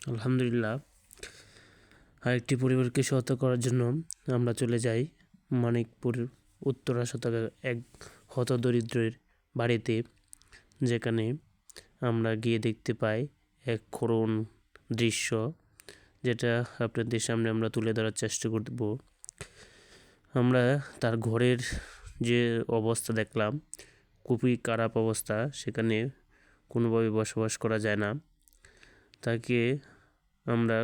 আলহামদুলিল্লাহ, আরেকটি পরিবারকে সহায়তা করার জন্য আমরা চলে যাই মানিকপুর উত্তরা শতকের এক হতদরিদ্রের বাড়িতে, যেখানে আমরা গিয়ে দেখতে পাই এক করুণ দৃশ্য, যেটা আপনাদের সামনে আমরা তুলে ধরার চেষ্টা করব। আমরা তার ঘরের যে অবস্থা দেখলাম, খুবই খারাপ অবস্থা, সেখানে কোনোভাবে বসবাস করা যায় না। তাকে আমরা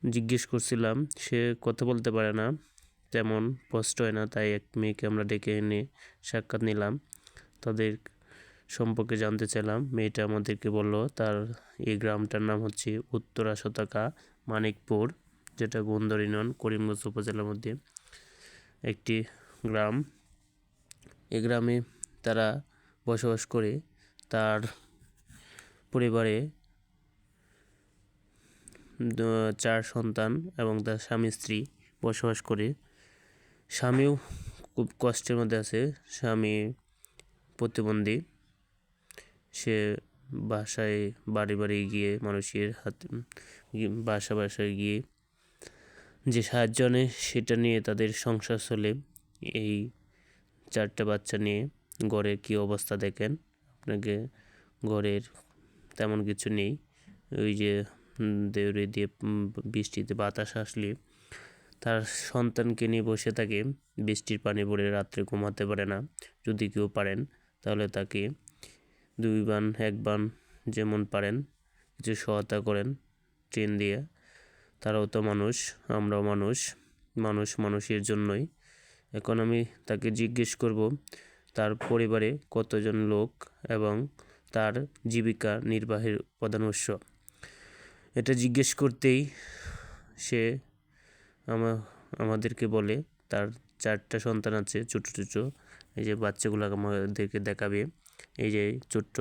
জিজ্ঞেস করছিলাম, সে কথা বলতে পারে না, তেমন স্পষ্ট হয় না, তাই এক মেয়েকে আমরা ডেকে এনে সাক্ষাৎ নিলাম, তাদের সম্পর্কে জানতে চাইলাম। মেয়েটা আমাদেরকে বলল তার এই গ্রামটার নাম হচ্ছে উত্তরা শতকা মানিকপুর, যেটা গোন্দর ইউনিয়ন করিমগঞ্জ উপজেলার মধ্যে একটি গ্রাম। এই গ্রামে তারা বসবাস করে। তার পরিবারে 4 সন্তান এবং তার স্বামী স্ত্রী বসবাস করে। স্বামীও খুব কষ্টের মধ্যে আছে, স্বামী প্রতিবন্ধী। সে বাসায় বাড়ি বাড়ি গিয়ে মানুষের হাতে বাসায় গিয়ে যে সাহায্য নেয় সেটা নিয়ে তাদের সংসার চলে। এই 4টে বাচ্চা নিয়ে ঘরের কী অবস্থা দেখেন আপনাকে। ঘরের তেমন কিছু নেই, ওই যে দেউড়ি দিয়ে বৃষ্টিতে বাতাস আসলে তার সন্তানকে নিয়ে বসে থাকে, বৃষ্টির পানি পড়ে রাত্রে ঘুমাতে পারে না। যদি কেউ পারেন তাহলে তাকে 2 বান 1 বান যেমন পারেন কিছু সহায়তা করেন ট্রেন দিয়ে। তারাও তো মানুষ, আমরাও মানুষ, মানুষ মানুষের জন্যই। এখন আমি তাকে জিজ্ঞেস করব তার পরিবারে কতজন লোক এবং তার জীবিকা নির্বাহের প্রধান উৎস। এটা জিজ্ঞেস করতেই সে আমাদেরকে বলে তার 4টা সন্তান আছে, ছোটো ছোটো। এই যে বাচ্চাগুলো আমাদেরকে দেখাবে, এই যে ছোট্ট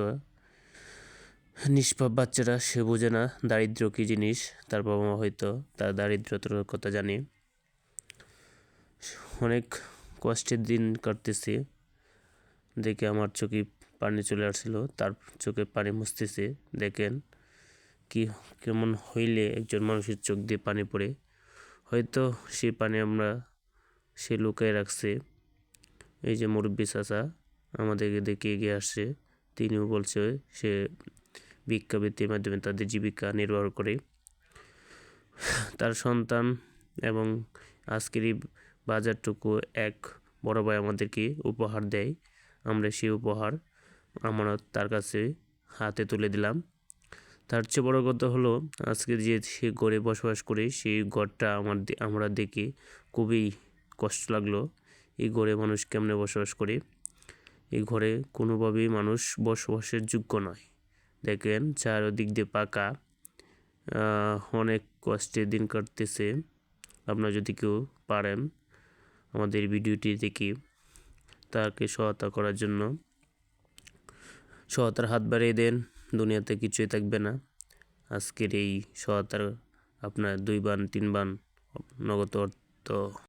নিষ্পাপ বাচ্চারা, সে বোঝে না দারিদ্র কী জিনিস। তার বাবা মা হয়তো তার দারিদ্রতার কথা জানে। অনেক কষ্টের দিন কাটতেছে দেখে আমার চোখে পানি চলে আসছিল, তার চোখে পানি মুছতেছে। দেখেন কেমন হইলে একজন মানুষের চোখ দিয়ে পানি পড়ে। হয়তো সেই পানি সে লুকায় রাখছে। এই যে মুরব্বী চাচা আমাদেরকে দেখে এগিয়ে আসছে, তিনিও বলছে সে ভিক্ষাবৃত্তির মাধ্যমে তাদের জীবিকা নির্বাহ করে। তার সন্তান এবং আজকের এই বাজারটুকু এক বড় ভাই আমাদেরকে উপহার দেয়। আমরা সেই উপহার আমানত তার কাছে হাতে তুলে দিলাম। তার চেয়ে বড় কথা হলো, আজকে যে সে ঘরে বসবাস করে সেই ঘরটা আমরা দেখে খুবই কষ্ট লাগলো। এই ঘরে মানুষ কেমনে বসবাস করে? এই ঘরে কোনোভাবেই মানুষ বসবাসের যোগ্য নয়। দেখেন চারদিক দিয়ে পাকা, অনেক কষ্টের দিন কাটতেছে। আপনারা যদি কেউ পারেন আমাদের ভিডিওটি দেখে তাকে সহায়তা করার জন্য সহায়তার হাত বাড়িয়ে দেন, দুনিয়াতে কিছুই থাকবে না। আজকের এই সহায়তার আপনার 2 বান 3 বান নগদ অর্থ